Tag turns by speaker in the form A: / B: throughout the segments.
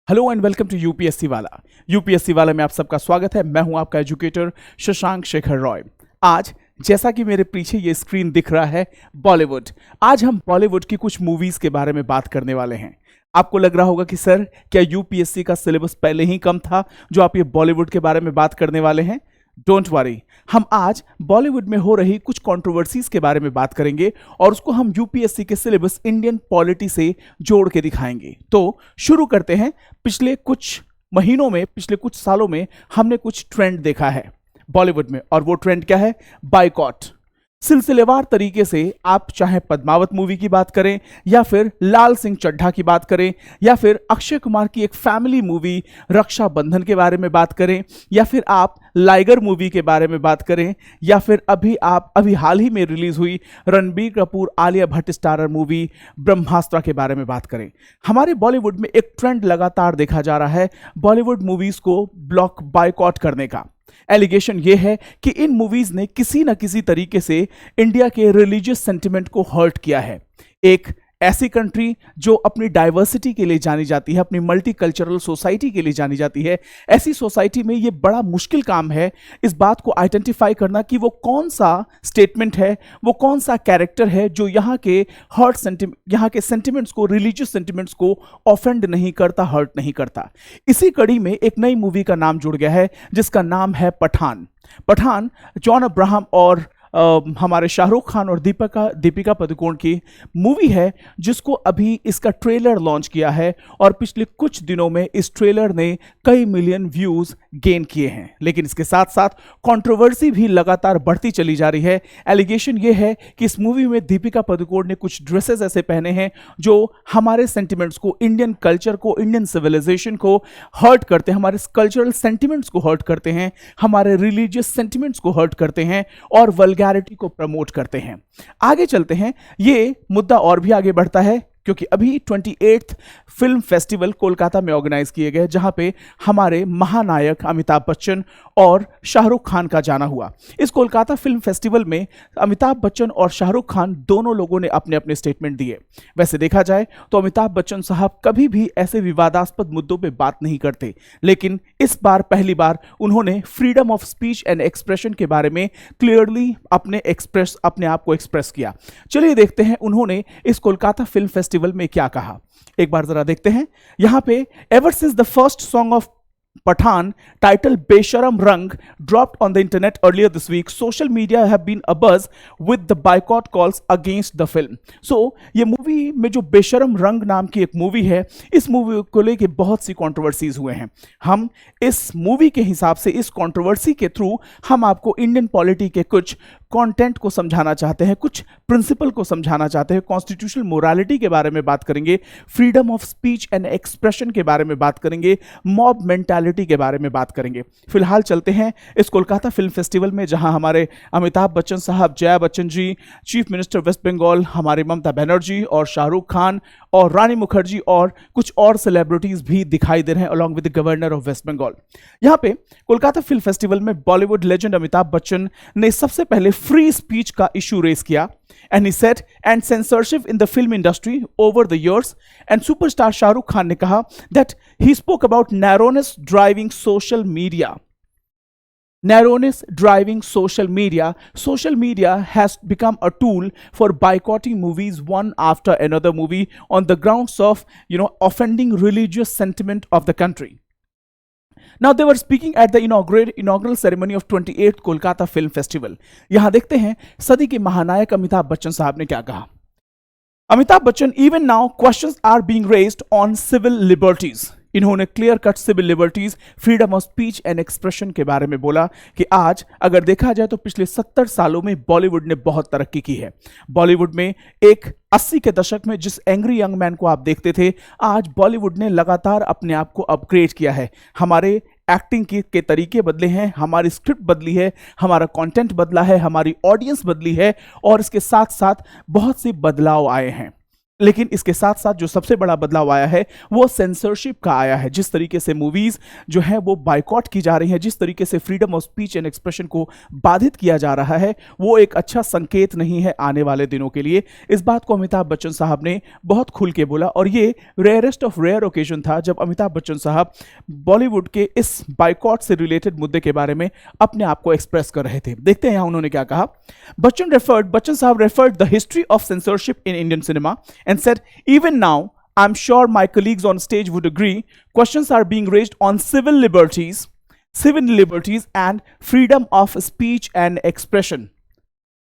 A: Hello and welcome to UPSC वाला। UPSC वाला में आप सबका स्वागत है। मैं हूं आपका एजुकेटर शशांक शेखर रॉय। आज जैसा कि मेरे पीछे ये स्क्रीन दिख रहा है बॉलीवुड, आज हम बॉलीवुड की कुछ मूवीज के बारे में बात करने वाले हैं। आपको लग रहा होगा कि सर क्या यूपीएससी का सिलेबस पहले ही कम था जो आप ये बॉलीवुड के बारे में बात करने वाले हैं। डोंट वरी, हम आज बॉलीवुड में हो रही कुछ कंट्रोवर्सीज के बारे में बात करेंगे और उसको हम यूपीएससी के सिलेबस इंडियन पॉलिटी से जोड़ के दिखाएंगे। तो शुरू करते हैं। पिछले कुछ महीनों में, पिछले कुछ सालों में हमने कुछ ट्रेंड देखा है बॉलीवुड में, और वो ट्रेंड क्या है? बायकॉट। सिलसिलेवार तरीके से आप चाहे पद्मावत मूवी की बात करें या फिर लाल सिंह चड्ढा की बात करें या फिर अक्षय कुमार की एक फैमिली मूवी रक्षाबंधन के बारे में बात करें या फिर आप लाइगर मूवी के बारे में बात करें या फिर अभी हाल ही में रिलीज हुई रणबीर कपूर आलिया भट्ट स्टारर मूवी ब्रह्मास्त्र के बारे में बात करें, हमारे बॉलीवुड में एक ट्रेंड लगातार देखा जा रहा है बॉलीवुड मूवीज को ब्लॉक बायकॉट करने का। एलिगेशन यह है कि इन मूवीज ने किसी न किसी तरीके से इंडिया के रिलीजियस सेंटिमेंट को हर्ट किया है। एक ऐसी कंट्री जो अपनी डाइवर्सिटी के लिए जानी जाती है, अपनी मल्टी कल्चरल सोसाइटी के लिए जानी जाती है, ऐसी सोसाइटी में यह बड़ा मुश्किल काम है इस बात को आइडेंटिफाई करना कि वो कौन सा स्टेटमेंट है, वो कौन सा कैरेक्टर है जो यहाँ के सेंटिमेंट्स को, रिलीजियस सेंटिमेंट्स को ऑफेंड नहीं करता, हर्ट नहीं करता। इसी कड़ी में एक नई मूवी का नाम जुड़ गया है जिसका नाम है पठान। पठान जॉन अब्राहम और हमारे शाहरुख खान और दीपिका पादुकोण की मूवी है जिसको अभी इसका ट्रेलर लॉन्च किया है और पिछले कुछ दिनों में इस ट्रेलर ने कई मिलियन व्यूज गेन किए हैं। लेकिन इसके साथ साथ कंट्रोवर्सी भी लगातार बढ़ती चली जा रही है। एलिगेशन ये है कि इस मूवी में दीपिका पादुकोण ने कुछ ड्रेसेस ऐसे पहने हैं जो हमारे सेंटिमेंट्स को, इंडियन कल्चर को, इंडियन सिविलाइजेशन को हर्ट करते हैं, हमारे कल्चरल सेंटिमेंट्स को हर्ट करते हैं, हमारे रिलीजियस सेंटिमेंट्स को हर्ट करते हैं और वल्गैरिटी को प्रमोट करते हैं। आगे चलते हैं। ये मुद्दा और भी आगे बढ़ता है क्योंकि अभी 28th फिल्म फेस्टिवल कोलकाता में ऑर्गेनाइज किए गए जहां पे हमारे महानायक अमिताभ बच्चन और शाहरुख खान का जाना हुआ। इस कोलकाता फिल्म फेस्टिवल में अमिताभ बच्चन और शाहरुख खान दोनों लोगों ने अपने अपने स्टेटमेंट दिए। वैसे देखा जाए तो अमिताभ बच्चन साहब कभी भी ऐसे विवादास्पद मुद्दों पे बात नहीं करते, लेकिन इस बार पहली बार उन्होंने freedom of speech and expression के बारे में क्लियरली अपने आप को एक्सप्रेस किया। चलिए देखते हैं उन्होंने इस कोलकाता फिल्म फेस्टिवल में क्या कहा। एक बार जरा देखते हैं। यहां पे ever since the first song of Pathan, titled Besharam Rang, dropped on the internet earlier this week, social media have been abuzz with the boycott calls against the film. So, ये मूवी में जो बेशरम रंग नाम की एक movie है, इस मूवी को लेके बहुत सी कंट्रोवर्सीज हुए हैं। हम इस मूवी के हिसाब से, इस कंट्रोवर्सी के थ्रू हम आपको इंडियन पॉलिटी के कुछ कंटेंट को समझाना चाहते हैं, कुछ प्रिंसिपल को समझाना चाहते हैं, कॉन्स्टिट्यूशनल मोरालिटी के बारे में बात करेंगे, freedom of speech and expression के बारे में बात करेंगे, मॉब मेंटालिटी के बारे में बात करेंगे। फिलहाल चलते हैं इस कोलकाता फिल्म फेस्टिवल में जहां हमारे अमिताभ बच्चन साहब, Jaya Bachchan ji, chief minister waste Bengal हमारी ममता बनर्जी और शाहरुख खान और रानी मुखर्जी और कुछ और सेलिब्रिटीज भी दिखाई दे रहे हैं along with the governor of West Bengal. यहां पे कोलकाता फिल्म फेस्टिवल में बॉलीवुड लेजेंड अमिताभ बच्चन ने सबसे पहले फ्री स्पीच का इशू रेज किया and he said and censorship in the film industry over the years, and superstar Shahrukh Khan ने कहा that he spoke about narrowness driving social media. Social media has become a tool for boycotting movies one after another movie on the grounds of offending religious sentiment of the country. Now they were speaking at the inaugural ceremony of 28th Kolkata Film Festival. यहां देखते हैं सदी के महानायक अमिताभ बच्चन साहब ने क्या कहा। Amitabh Bachchan, even now questions are being raised on civil liberties. इन्होंने clear cut civil liberties, freedom of speech and expression के बारे में बोला कि आज अगर देखा जाए तो पिछले 70 सालों में बॉलीवुड ने बहुत तरक्की की है। बॉलीवुड में एक 80 के दशक में जिस एंग्री यंग मैन को आप देखते थे, आज बॉलीवुड ने लगातार अपने आप को अपग्रेड किया है। हमारे एक्टिंग के तरीके बदले हैं, हमारी स्क्रिप्ट बदली है, हमारा कंटेंट बदला है, हमारी ऑडियंस बदली है और इसके साथ साथ बहुत से बदलाव आए हैं। लेकिन इसके साथ साथ जो सबसे बड़ा बदलाव आया है वो सेंसरशिप का आया है। जिस तरीके से मूवीज जो है वो बायकॉट की जा रही हैं, जिस तरीके से freedom of speech and expression को बाधित किया जा रहा है, वो एक अच्छा संकेत नहीं है आने वाले दिनों के लिए। इस बात को अमिताभ बच्चन साहब ने बहुत खुल के बोला और ये रेयरेस्ट ऑफ रेयर ओकेजन था जब अमिताभ बच्चन साहब बॉलीवुड के इस बायकॉट से रिलेटेड मुद्दे के बारे में अपने आप को एक्सप्रेस कर रहे थे। देखते हैं यहां उन्होंने क्या कहा। बच्चन साहब referred the history of censorship in Indian cinema and said, even now, I'm sure my colleagues on stage would agree, questions are being raised on civil liberties and freedom of speech and expression.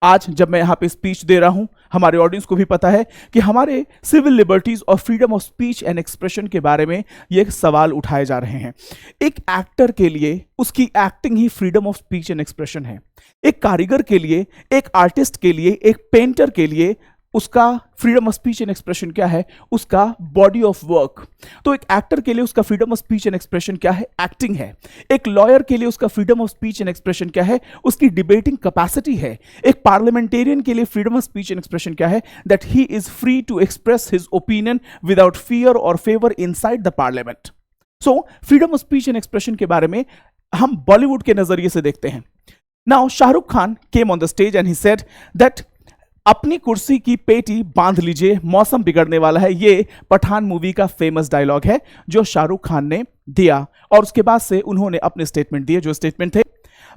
A: आज जब मैं यहां पे speech दे रहा हूं, हमारे audience को भी पता है कि हमारे सिविल लिबर्टीज और freedom of speech and expression के बारे में ये सवाल उठाए जा रहे हैं। एक एक्टर के लिए उसकी acting he freedom of speech and expression है। एक कारीगर के लिए, एक आर्टिस्ट के लिए, एक पेंटर के लिए उसका freedom of speech and expression क्या है? उसका बॉडी ऑफ वर्क। तो एक एक्टर के लिए उसका freedom of speech and expression क्या है? एक्टिंग है। एक लॉयर के लिए उसका freedom of speech and expression क्या है? उसकी डिबेटिंग कैपेसिटी है। एक पार्लियामेंटेरियन के लिए freedom of speech and expression क्या है? That he is free to express his opinion without fear और favour inside the parliament. So freedom of speech and expression के बारे में हम बॉलीवुड के नजरिए से देखते हैं। Now Shahrukh Khan came on the stage and he said that अपनी कुर्सी की पेटी बांध लीजिए, मौसम बिगड़ने वाला है। ये पठान मूवी का फेमस डायलॉग है जो शाहरुख खान ने दिया और उसके बाद से उन्होंने अपने स्टेटमेंट दिए। जो स्टेटमेंट थे,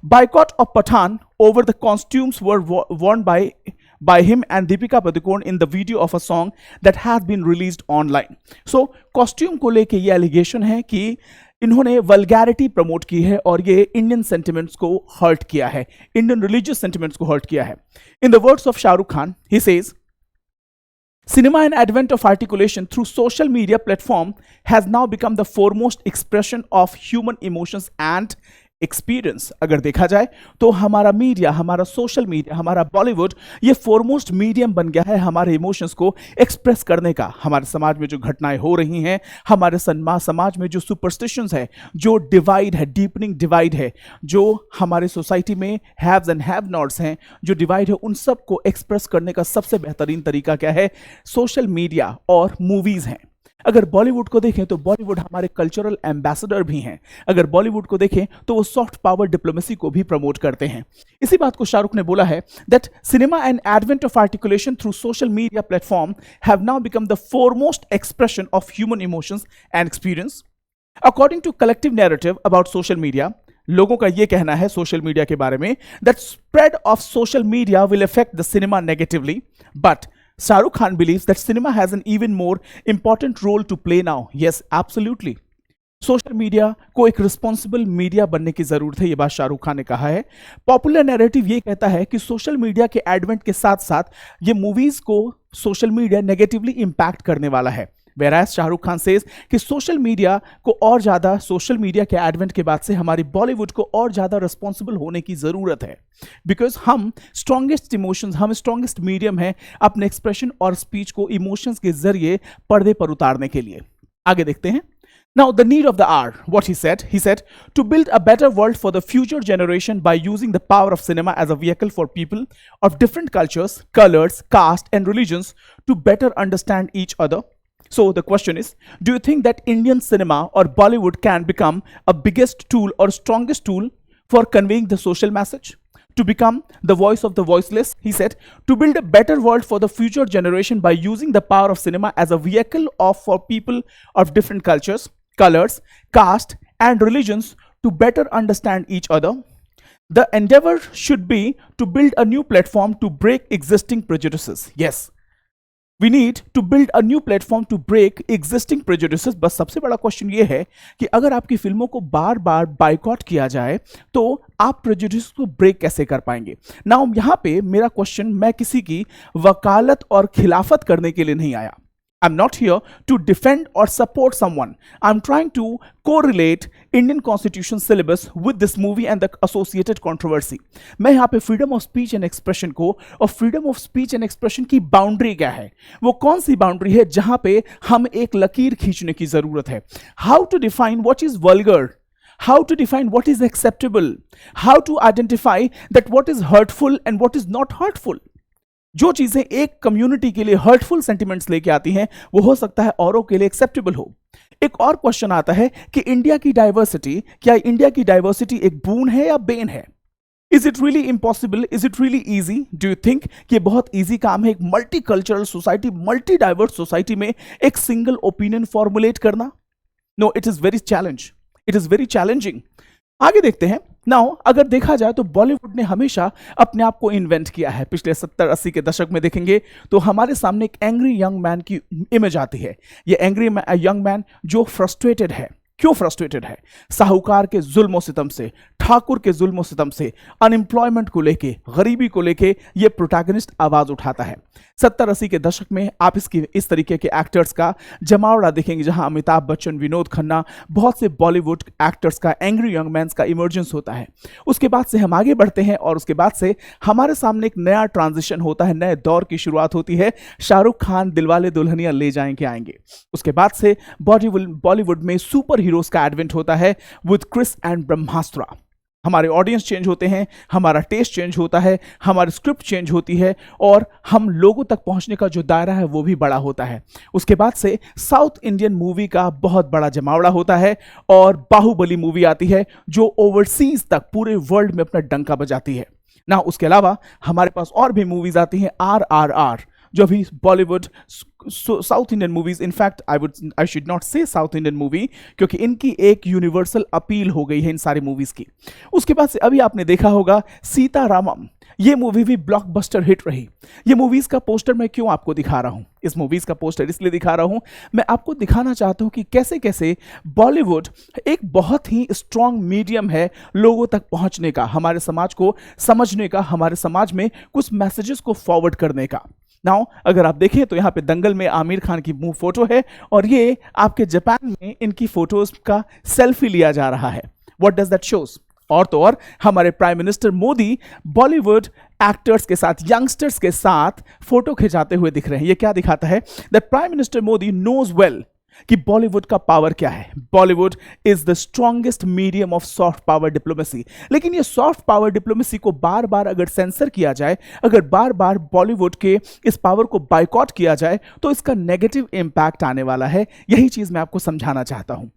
A: boycott of Pathaan over the costumes were worn by him and Deepika Padukone in the video of a song that has been released online. So costume को लेके ये एलिगेशन है कि इन्होंने वल्गैरिटी प्रमोट की है और ये इंडियन सेंटिमेंट्स को हर्ट किया है, इंडियन रिलीजियस सेंटिमेंट्स को हर्ट किया है। In the words of Shahrukh Khan, he says, cinema and advent of articulation through social media platform has now become the foremost expression of human emotions and experience. अगर देखा जाए तो हमारा मीडिया, हमारा social media, हमारा बॉलीवुड ये फोरमोस्ट मीडियम बन गया है हमारे इमोशंस को एक्सप्रेस करने का। हमारे समाज में जो घटनाएं हो रही हैं, हमारे समाज में जो सुपरस्टिशंस है, जो डिवाइड है, डीपनिंग डिवाइड है, जो हमारे सोसाइटी में हैव्स एंड हैव नॉट्स हैं, जो डिवाइड है, उन सब को एक्सप्रेस करने का सबसे बेहतरीन तरीका क्या है? सोशल मीडिया और मूवीज हैं। अगर बॉलीवुड को देखें तो बॉलीवुड हमारे कल्चरल एम्बेसडर भी हैं। अगर बॉलीवुड को देखें तो वो सॉफ्ट पावर डिप्लोमेसी को भी प्रमोट करते हैं। इसी बात को शाहरुख ने बोला है that cinema and advent of articulation through social media platform have now become the foremost expression of human emotions and experience. According to collective narrative about social media, लोगों का यह कहना है सोशल मीडिया के बारे में that spread of social media will affect the cinema negatively, but Shahrukh Khan believes that cinema has an even more important role to play now. Yes, absolutely. Social media को एक responsible media बनने की जरूरत है, ये बात शाहरुख खान ने कहा है। पॉपुलर नैरेटिव ये कहता है कि सोशल मीडिया के एडवेंट के साथ साथ ये मूवीज को सोशल मीडिया नेगेटिवली इंपैक्ट करने वाला है। Whereas शाहरुख खान सेज कि सोशल मीडिया को और ज्यादा, सोशल मीडिया के एडवेंट के बाद से हमारी बॉलीवुड को और ज्यादा रिस्पॉन्सिबल होने की जरूरत है, बिकॉज हम स्ट्रॉन्गेस्ट इमोशंस, हम स्ट्रॉन्गेस्ट मीडियम है अपने एक्सप्रेशन और स्पीच को इमोशंस के जरिए पर्दे पर उतारने के लिए। आगे देखते हैं। Now, the need of the hour, what he said, to build a better world for the future generation by using the power of cinema as a vehicle for people of different cultures, colors, caste, and religions to better understand each other. So the question is, do you think that Indian cinema or Bollywood can become a biggest tool or strongest tool for conveying the social message? To become the voice of the voiceless, he said, to build a better world for the future generation by using the power of cinema as a vehicle for people of different cultures, colors, caste, and religions to better understand each other. The endeavor should be to build a new platform to break existing prejudices. Yes. We need to build a new platform to break existing prejudices. बस सबसे बड़ा question ये है कि अगर आपकी फिल्मों को बार बार बाइकॉट किया जाए तो आप प्रेजुडिस को ब्रेक कैसे कर पाएंगे? नाउ यहाँ पे मेरा क्वेश्चन, मैं किसी की वकालत और खिलाफत करने के लिए नहीं आया। I'm not here to defend or support someone. I'm trying to correlate Indian Constitution syllabus with this movie and the associated controversy. मैं यहाँ पे freedom of speech and expression को और freedom of speech and expression की boundary क्या है, वो कौन सी बाउंड्री है जहाँ पे हम एक लकीर खींचने की जरूरत है। How to define what is vulgar, how to define what is acceptable, how to identify that what is hurtful and what is not hurtful. जो चीजें एक कम्युनिटी के लिए हर्टफुल सेंटिमेंट्स लेके आती हैं वो हो सकता है औरों के लिए एक्सेप्टेबल हो। एक और क्वेश्चन आता है कि इंडिया की डाइवर्सिटी, क्या इंडिया की डाइवर्सिटी एक बून है या बेन है? Is it really impossible? Is it really easy? Do you think कि बहुत इजी काम है एक multi cultural society, multi diverse society में एक सिंगल ओपिनियन फॉर्मुलेट करना? No, it is very challenge, it is very challenging. आगे देखते हैं। नाउ अगर देखा जाए तो बॉलीवुड ने हमेशा अपने आप को इन्वेंट किया है। पिछले 70-80 के दशक में देखेंगे तो हमारे सामने एक एंग्री यंग मैन की इमेज आती है। ये एंग्री यंग मैन जो फ्रस्ट्रेटेड है। क्यों फ्रस्ट्रेटेड है? साहूकार के जुल्म सितम से, ठाकुर के जुल्म सितम से, अनएम्प्लॉयमेंट को लेके, गरीबी को लेके ये प्रोटैगनिस्ट आवाज उठाता है। 70-80 के दशक में आप इस तरीके के एक्टर्स का जमावड़ा देखेंगे जहां अमिताभ बच्चन, विनोद खन्ना, बहुत से बॉलीवुड एक्टर्स का, एंग्री यंग मैन्स का इमर्जेंस होता है। उसके बाद से हम आगे बढ़ते हैं और उसके बाद से हमारे सामने एक नया ट्रांजिशन होता है, नए दौर की शुरुआत होती है। शाहरुख खान दिलवाले दुल्हनिया ले जाएंगे आएंगे। उसके बाद से बॉलीवुड में सुपर हीरोज का एडवेंट होता है विद क्रिस एंड ब्रह्मास्त्र। हमारे ऑडियंस चेंज होते हैं, हमारा टेस्ट चेंज होता है, हमारी स्क्रिप्ट चेंज होती है और हम लोगों तक पहुंचने का जो दायरा है वो भी बड़ा होता है। उसके बाद से साउथ इंडियन मूवी का बहुत बड़ा जमावड़ा होता है और बाहुबली मूवी आती है जो ओवरसीज तक पूरे वर्ल्ड में अपना डंका बजाती है ना। उसके अलावा हमारे पास और भी मूवीज आती हैं, RRR, जो अभी Bollywood south Indian movies, in fact I should not से साउथ इंडियन मूवी, क्योंकि इनकी एक यूनिवर्सल अपील हो गई है इन सारी मूवीज की। उसके बाद से अभी आपने देखा होगा सीतारामम, ये मूवी भी ब्लॉकबस्टर हिट रही। ये मूवीज का पोस्टर मैं क्यों आपको दिखा रहा हूं? इस मूवीज का पोस्टर इसलिए दिखा रहा हूं, मैं आपको दिखाना चाहता हूं कि कैसे कैसे बॉलीवुड एक बहुत ही स्ट्रॉन्ग मीडियम है लोगों तक पहुंचने का, हमारे समाज को समझने का, हमारे समाज में कुछ मैसेजेस को फॉरवर्ड करने का। नाउ अगर आप देखें तो यहाँ पे दंगल में आमिर खान की मुंह फोटो है और ये आपके जापान में इनकी फोटोज का सेल्फी लिया जा रहा है। What does that shows? और तो और हमारे prime minister Modi Bollywood actors के साथ, यंगस्टर्स के साथ फोटो खिंचाते हुए दिख रहे हैं। ये क्या दिखाता है? That prime minister Modi knows well कि बॉलीवुड का पावर क्या है। Bollywood is the strongest medium of soft power diplomacy. लेकिन ये सॉफ्ट पावर डिप्लोमेसी को बार बार अगर सेंसर किया जाए, अगर बार बार बॉलीवुड के इस पावर को बाइकॉट किया जाए तो इसका नेगेटिव इंपैक्ट आने वाला है। यही चीज मैं आपको समझाना चाहता हूं।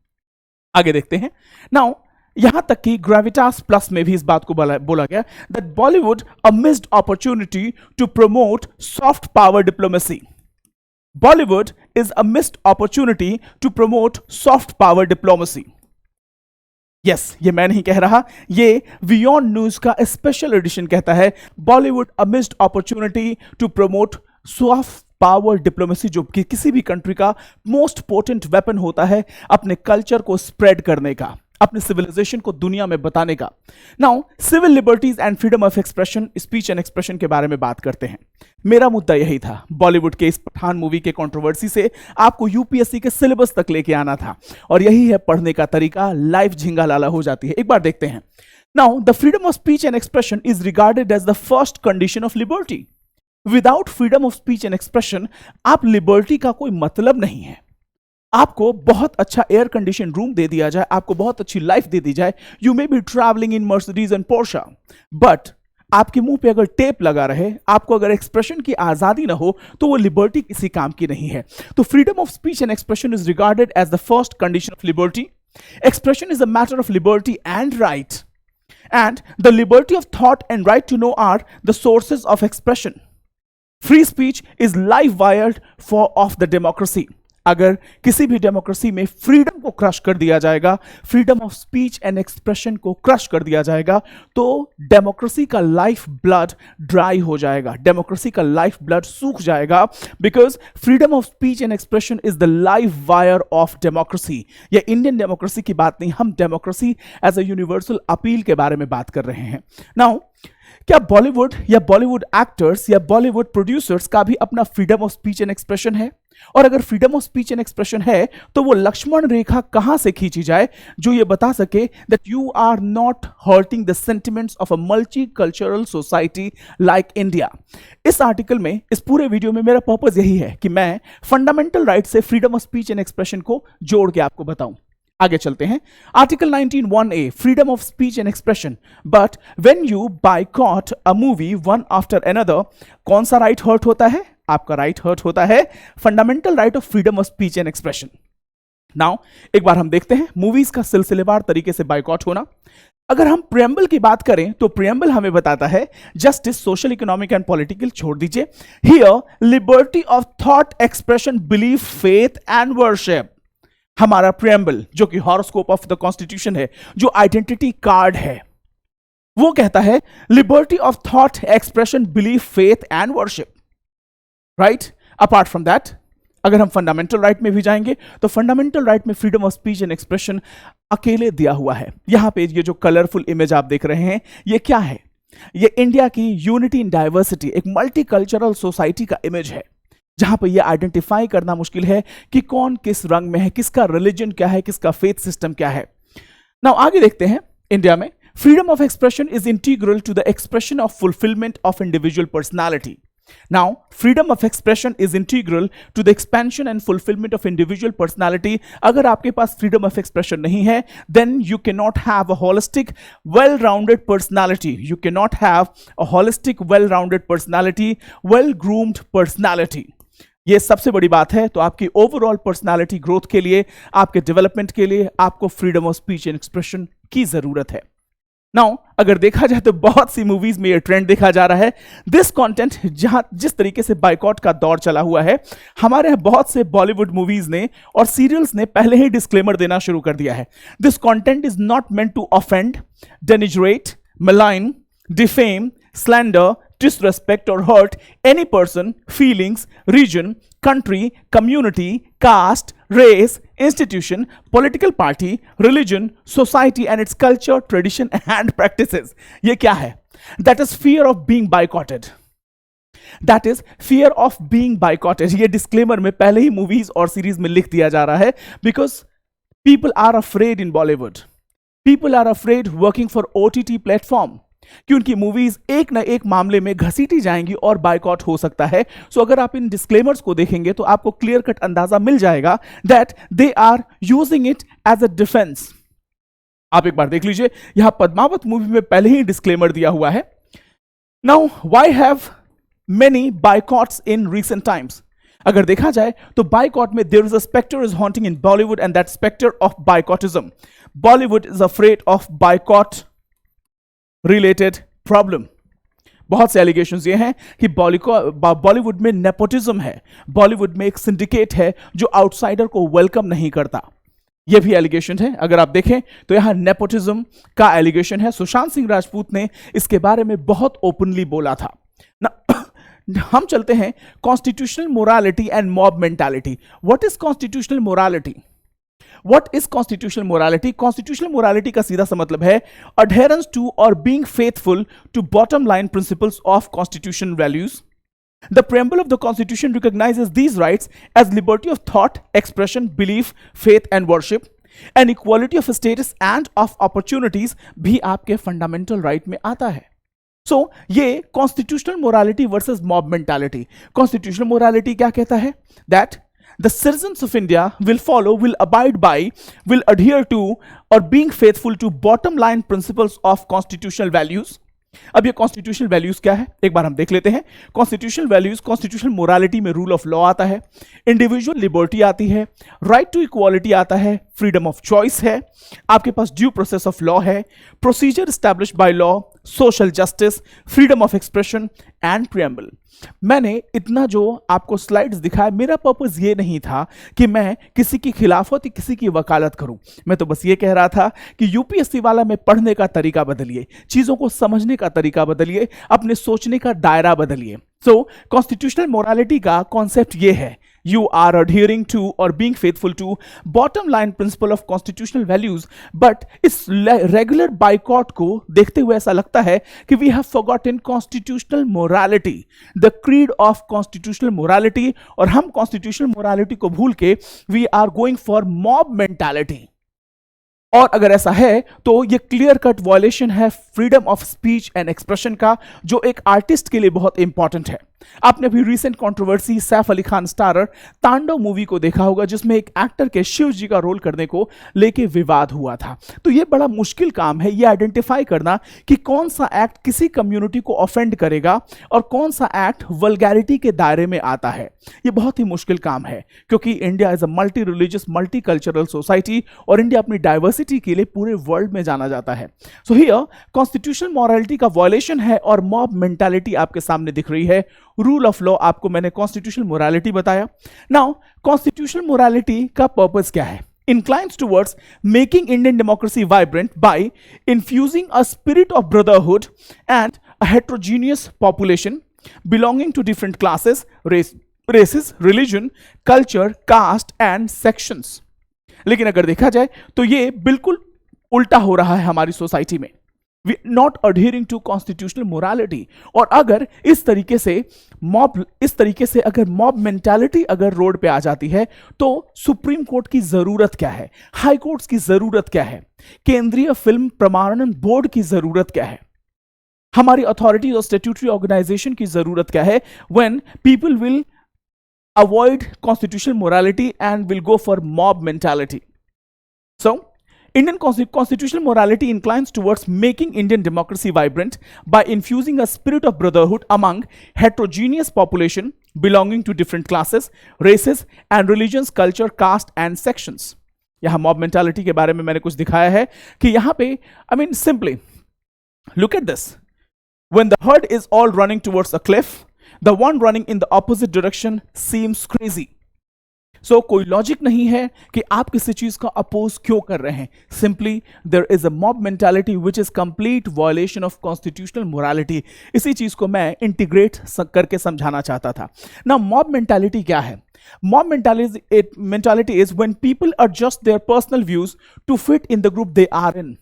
A: आगे देखते हैं। नाउ यहां तक कि ग्रेविटास प्लस में भी इस बात को बोला गया that Bollywood a missed opportunity to promote soft power diplomacy. Bollywood is a missed opportunity to promote soft power diplomacy. Yes, ये मैं नहीं कह रहा, ये Beyond News का स्पेशल एडिशन कहता है Bollywood a missed opportunity to promote soft power diplomacy, जो कि किसी भी कंट्री का मोस्ट पोटेंट वेपन होता है अपने कल्चर को स्प्रेड करने का, अपने सिविलाइजेशन को दुनिया में बताने का। Now civil liberties and freedom of expression, speech and expression के बारे में बात करते हैं। मेरा मुद्दा यही था, बॉलीवुड के इस पठान मूवी के कंट्रोवर्सी से आपको यूपीएससी के सिलेबस तक लेके आना था और यही है पढ़ने का तरीका, लाइफ झिंगा लाला हो जाती है। एक बार देखते हैं। Now the freedom of speech and expression is regarded as the first condition of liberty. Without freedom of speech and expression आप लिबर्टी का कोई मतलब नहीं है। आपको बहुत अच्छा एयर कंडीशन रूम दे दिया जाए, आपको बहुत अच्छी लाइफ दे दी जाए, you may be travelling in Mercedes and Portia, but आपके मुंह पे अगर टेप लगा रहे, आपको अगर एक्सप्रेशन की आजादी ना हो, तो वो लिबर्टी किसी काम की नहीं है। तो freedom of speech and expression is regarded as the first condition of liberty. Expression is a matter of liberty and right, and the liberty of thought and right to know are the sources of expression. Free speech is life wire of the democracy. अगर किसी भी democracy में freedom को crush कर दिया जाएगा, freedom of speech and expression को crush कर दिया जाएगा, तो डेमोक्रेसी का लाइफ ब्लड ड्राई हो जाएगा, डेमोक्रेसी का लाइफ ब्लड सूख जाएगा, because freedom of speech and expression is the life wire of democracy. ये इंडियन डेमोक्रेसी की बात नहीं, हम democracy as a universal appeal के बारे में बात कर रहे हैं। नाउ क्या बॉलीवुड या बॉलीवुड एक्टर्स या बॉलीवुड प्रोड्यूसर्स का भी अपना freedom of speech and expression है? और अगर freedom of speech and expression है तो वो लक्ष्मण रेखा कहां से खींची जाए जो ये बता सके that you are not hurting the sentiments of a multi cultural society like India? इस आर्टिकल में, इस पूरे वीडियो में मेरा पर्पस यही है कि मैं फंडामेंटल राइट से freedom of speech and expression को जोड़ के आपको बताऊं। आगे चलते हैं। Article 19(1)(a) freedom of speech and expression, but when you boycott a movie one after another, कौन सा राइट हर्ट होता है? आपका राइट हर्ट होता है fundamental right of freedom of speech and expression. Now एक बार हम देखते हैं मूवीज का सिलसिलेवार तरीके से बायकॉट होना। अगर हम प्रियम्बल की बात करें तो प्रियम्बल हमें बताता है justice, social, economic and political छोड़ दीजिए, here liberty of thought, expression, belief, faith and worship. हमारा प्रियम्बल जो कि हॉरोस्कोप ऑफ द कॉन्स्टिट्यूशन है, जो आइडेंटिटी कार्ड है, वो कहता है liberty of thought, expression, belief, faith and worship, right. Apart from that, अगर हम फंडामेंटल राइट में भी जाएंगे तो फंडामेंटल राइट में freedom of speech and expression अकेले दिया हुआ है। यहां पे ये जो कलरफुल इमेज आप देख रहे हैं, ये क्या है? ये इंडिया की यूनिटी इन डाइवर्सिटी, एक मल्टीकल्चरल सोसाइटी का इमेज है, जहां पर यह आइडेंटिफाई करना मुश्किल है कि कौन किस रंग में है, किसका रिलीजन क्या है, किसका फेथ सिस्टम क्या है। नाउ आगे देखते हैं। इंडिया में freedom of expression is integral to the expression of fulfilment of individual personality. Now, freedom of expression is integral to the expansion and fulfillment of individual personality. अगर आपके पास freedom of expression नहीं है, then you cannot have a holistic, well-rounded personality. You cannot have a holistic, well-rounded personality, well-groomed personality. ये सबसे बड़ी बात है। तो आपकी ओवरऑल पर्सनालिटी ग्रोथ के लिए, आपके डेवलपमेंट के लिए आपको freedom of speech and expression की जरूरत है। नाउ अगर देखा जाए तो बहुत सी मूवीज में ये ट्रेंड देखा जा रहा है। दिस कंटेंट, जहां जिस तरीके से बायकॉट का दौर चला हुआ है, हमारे यहाँ बहुत से बॉलीवुड मूवीज ने और सीरियल्स ने पहले ही डिस्क्लेमर देना शुरू कर दिया है। This content is not meant to offend, denigrate, malign, defame, slander, disrespect or hurt any person, feelings, region, country, community, caste, race, institution, political party, religion, society and its culture, tradition and practices. ये क्या है? That is fear of being boycotted. That is fear of being boycotted. ये disclaimer में पहले ही movies और series में लिख दिया जा रहा है, because people are afraid in Bollywood. People are afraid working for OTT platform कि उनकी मूवीज एक ना एक मामले में घसीटी जाएंगी और बायकॉट हो सकता है। सो अगर आप इन डिस्क्लेमर्स को देखेंगे तो आपको क्लियर कट अंदाजा मिल जाएगा that they are using it as a defence. आप एक बार देख लीजिए, यहां पद्मावत मूवी में पहले ही डिस्क्लेमर दिया हुआ है। Now why have many boycotts in recent times? अगर देखा जाए तो बायकॉट में there is a spectre is haunting in Bollywood and that spectre of boycottism. Bollywood is afraid of boycott related problem. बहुत से एलिगेशंस ये हैं कि बॉलीवुड में नेपोटिज्म है, बॉलीवुड में एक सिंडिकेट है जो आउटसाइडर को वेलकम नहीं करता। ये भी एलिगेशन है। अगर आप देखें तो यहां नेपोटिज्म का एलिगेशन है। सुशांत सिंह राजपूत ने इसके बारे में बहुत ओपनली बोला था ना। हम चलते हैं constitutional morality and mob mentality. What is constitutional morality? What is constitutional morality? Constitutional morality का सीधा सा मतलब है adherence to or being faithful to bottom line principles of constitutional values. The preamble of the Constitution recognizes these rights as liberty of thought, expression, belief, faith and worship, and equality of status and of opportunities भी आपके fundamental right में आता है। So ये constitutional morality versus mob mentality. Constitutional morality क्या कहता है? That the citizens of India will follow, will abide by, will adhere to or being faithful to bottom line principles of constitutional values. अब ये constitutional values क्या है एक बार हम देख लेते हैं। कॉन्स्टिट्यूशनल वैल्यूज, कॉन्स्टिट्यूशनल मोरालिटी में रूल ऑफ लॉ आता है, इंडिविजुअल लिबर्टी आती है, राइट टू इक्वालिटी आता है, फ्रीडम ऑफ चॉइस है, आपके पास ड्यू प्रोसेस ऑफ लॉ है, procedure established by law, social justice, freedom of expression and preamble. मैंने इतना जो आपको स्लाइड्स दिखाया, मेरा पर्पस ये नहीं था कि मैं किसी की खिलाफत, किसी की वकालत करूं। मैं तो बस ये कह रहा था कि यूपीएससी वाला में पढ़ने का तरीका बदलिए, चीजों को समझने का तरीका बदलिए, अपने सोचने का दायरा बदलिए। सो कॉन्स्टिट्यूशनल मोरालिटी का कॉन्सेप्ट ये है, you are adhering to or being faithful to bottom line principle of constitutional values। but इस regular boycott को देखते हुए ऐसा लगता है कि we have forgotten constitutional morality, the creed of constitutional morality, और हम constitutional morality को भूल के we are going for mob mentality। और अगर ऐसा है तो ये क्लियर कट वॉयलेशन है freedom of speech and expression का, जो एक आर्टिस्ट के लिए बहुत इंपॉर्टेंट है। आपने अभी recent controversy Saif Ali Khan starrer तांडव मूवी को देखा होगा, जिसमें एक एक्टर के शिव जी का रोल करने को लेके विवाद हुआ था। तो ये बड़ा मुश्किल काम है ये आइडेंटिफाई करना कि कौन सा एक्ट किसी कम्युनिटी को ऑफेंड करेगा और कौन सा एक्ट वल्गैरिटी के दायरे में आता है। ये बहुत ही मुश्किल काम है, क्योंकि India is a multi religious multi cultural society और इंडिया अपनी डाइवर्सिटी के लिए पूरे वर्ल्ड में जाना जाता है। सो हियर कॉन्स्टिट्यूशनल मॉरलिटी का वॉयलेशन है और मॉब मेंटालिटी आपके सामने दिख रही है। रूल ऑफ लॉ आपको मैंने कॉन्स्टिट्यूशनल मोरालिटी बताया। नाउ कॉन्स्टिट्यूशनल मोरालिटी का पर्पस क्या है? Inclines towards making Indian democracy vibrant by infusing a spirit of brotherhood and a heterogeneous population belonging to different classes, races, religion, culture, caste and sections। लेकिन अगर देखा जाए तो ये बिल्कुल उल्टा हो रहा है हमारी सोसाइटी में। We not adhering to constitutional morality। और अगर इस तरीके से अगर मॉब मेंटालिटी अगर रोड पे आ जाती है तो सुप्रीम कोर्ट की जरूरत क्या है, हाई कोर्ट्स की जरूरत क्या है, केंद्रीय फिल्म प्रमाणन बोर्ड की जरूरत क्या है, हमारी अथॉरिटी और स्टैट्यूटरी ऑर्गेनाइजेशन की जरूरत क्या है, when people will avoid constitutional morality and will go for mob mentality। So Indian constitutional morality inclines towards making Indian democracy vibrant by infusing a spirit of brotherhood among heterogeneous population belonging to different classes, races and religions, culture, caste and sections। यहाँ mob mentality के बारे में मैंने कुछ दिखाया है कि यहाँ पे simply look at this। When the herd is all running towards a cliff, the one running in the opposite direction seems crazy। सो कोई लॉजिक नहीं है कि आप किसी चीज का अपोज क्यों कर रहे हैं। Simply there is a mob mentality which is complete violation of constitutional morality. इसी चीज को मैं इंटीग्रेट करके समझाना चाहता था ना। मॉब मेंटालिटी क्या है? Mob mentality is when people adjust their personal views to fit in the group they are in.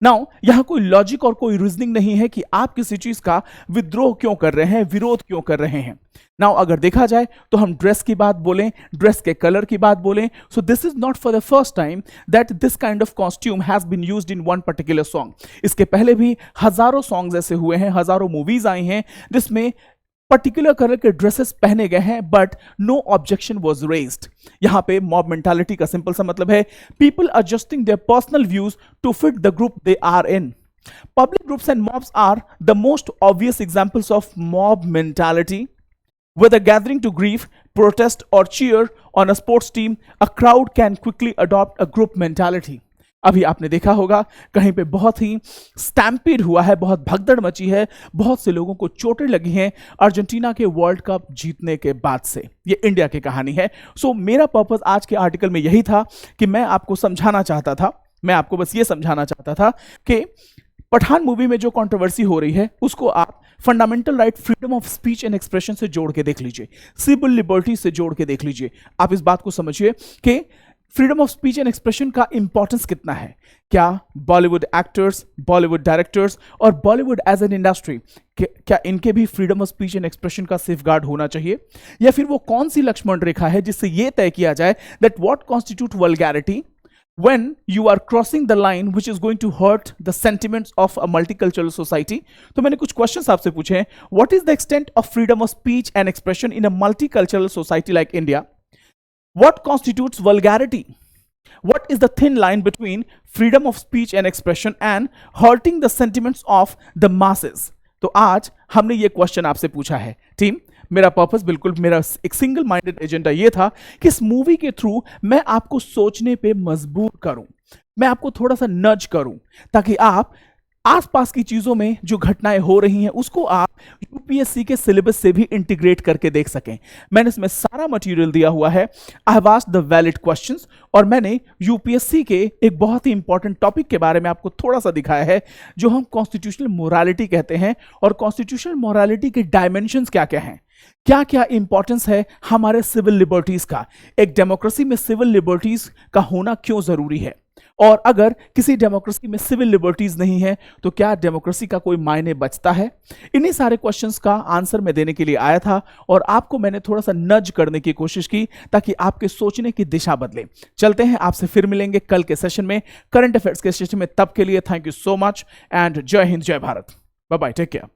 A: Now यहां कोई लॉजिक और कोई रीजनिंग नहीं है कि आप किसी चीज का विद्रोह क्यों कर रहे हैं, विरोध क्यों कर रहे हैं। नाउ अगर देखा जाए तो हम ड्रेस की बात बोलें, ड्रेस के कलर की बात बोलें, so this is not for the first time that this kind of costume has been used in one particular song. इसके पहले भी हजारों सॉन्ग्स ऐसे हुए हैं, हजारों मूवीज आई हैं जिसमें पर्टिकुलर कलर के ड्रेसेस पहने गए हैं but no objection was raised. यहां पे मॉब मेंटालिटी का सिंपल सा मतलब है people adjusting their personal views to fit the group they are in. Public groups and mobs are the most obvious examples of mob mentality। Whether gathering to grieve, protest or cheer on a sports team, a crowd can quickly adopt a group mentality। अभी आपने देखा होगा कहीं पे बहुत ही stampede हुआ है, बहुत भगदड़ मची है, बहुत से लोगों को चोटें लगी हैं अर्जेंटीना के वर्ल्ड कप जीतने के बाद से। ये इंडिया की कहानी है। सो मेरा पर्पस आज के आर्टिकल में यही था कि मैं आपको समझाना चाहता था, मैं आपको बस ये समझाना चाहता था कि पठान मूवी में जो कंट्रोवर्सी हो रही है उसको आप fundamental right, freedom of speech and expression से जोड़ के देख लीजिए, सिविल लिबर्टी से जोड़ के देख लीजिए। आप इस बात को समझिए कि freedom of speech and expression का इंपॉर्टेंस कितना है। क्या बॉलीवुड एक्टर्स, बॉलीवुड डायरेक्टर्स और बॉलीवुड एज एन इंडस्ट्री क्या इनके भी freedom of speech and expression का सेफगार्ड होना चाहिए, या फिर वो कौन सी लक्ष्मण रेखा है जिससे यह तय किया जाए that what constitute vulgarity when you are crossing the line which is going to hurt the sentiments of a multicultural society। तो मैंने कुछ क्वेश्चंस आपसे पूछे हैं। What is the extent of freedom of speech and expression in a multicultural society like India? What constitutes vulgarity? What is the thin line between freedom of speech and expression and hurting the sentiments of the masses? तो आज हमने ये question आपसे पूछा है team. मेरा purpose बिल्कुल, मेरा एक सिंगल माइंडेड एजेंडा ये था कि इस मूवी के थ्रू मैं आपको सोचने पे मजबूर करूं, मैं आपको थोड़ा सा नज करूं, ताकि आप आसपास की चीजों में जो घटनाएं हो रही हैं उसको आप यूपीएससी के सिलेबस से भी इंटीग्रेट करके देख सकें। मैंने इसमें सारा मटेरियल दिया हुआ है। I have asked the valid questions और मैंने यूपीएससी के एक बहुत ही इंपॉर्टेंट टॉपिक के बारे में आपको थोड़ा सा दिखाया है जो हम कॉन्स्टिट्यूशनल मोरालिटी कहते हैं। और कॉन्स्टिट्यूशनल मोरालिटी के डायमेंशंस क्या क्या हैं, क्या क्या इंपॉर्टेंस है हमारे सिविल लिबर्टीज का, एक डेमोक्रेसी में सिविल लिबर्टीज का होना क्यों जरूरी है, और अगर किसी डेमोक्रेसी में सिविल लिबर्टीज नहीं है तो क्या डेमोक्रेसी का कोई मायने बचता है। इन्हीं सारे क्वेश्चंस का आंसर मैं देने के लिए आया था और आपको मैंने थोड़ा सा नज करने की कोशिश की ताकि आपके सोचने की दिशा बदले। चलते हैं, आपसे फिर मिलेंगे कल के सेशन में, करंट अफेयर्स के सेशन में। तब के लिए thank you so much and जय हिंद, जय Bharat, bye bye, take care.